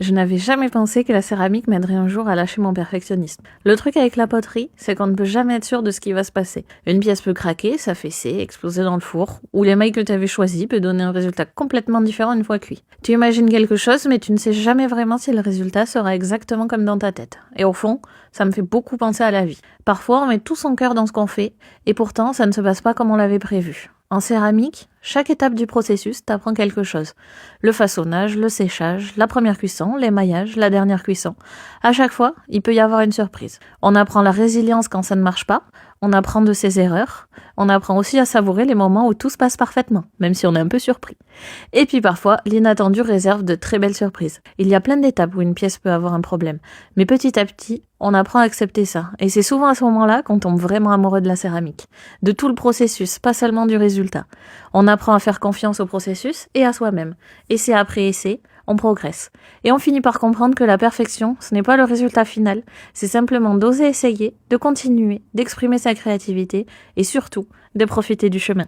Je n'avais jamais pensé que la céramique m'aiderait un jour à lâcher mon perfectionnisme. Le truc avec la poterie, c'est qu'on ne peut jamais être sûr de ce qui va se passer. Une pièce peut craquer, s'affaisser, exploser dans le four, ou l'émail que tu avais choisi peut donner un résultat complètement différent une fois cuit. Tu imagines quelque chose, mais tu ne sais jamais vraiment si le résultat sera exactement comme dans ta tête. Et au fond, ça me fait beaucoup penser à la vie. Parfois, on met tout son cœur dans ce qu'on fait, et pourtant, ça ne se passe pas comme on l'avait prévu. En céramique, chaque étape du processus t'apprend quelque chose. Le façonnage, le séchage, la première cuisson, l'émaillage, la dernière cuisson. À chaque fois, il peut y avoir une surprise. On apprend la résilience quand ça ne marche pas, on apprend de ses erreurs, on apprend aussi à savourer les moments où tout se passe parfaitement, même si on est un peu surpris. Et puis parfois, l'inattendu réserve de très belles surprises. Il y a plein d'étapes où une pièce peut avoir un problème, mais petit à petit, on apprend à accepter ça. Et c'est souvent à ce moment-là qu'on tombe vraiment amoureux de la céramique. De tout le processus, pas seulement du résultat. On apprend à faire confiance au processus et à soi-même. Essai après essai, on progresse. Et on finit par comprendre que la perfection, ce n'est pas le résultat final, c'est simplement d'oser essayer, de continuer, d'exprimer sa créativité et surtout de profiter du chemin.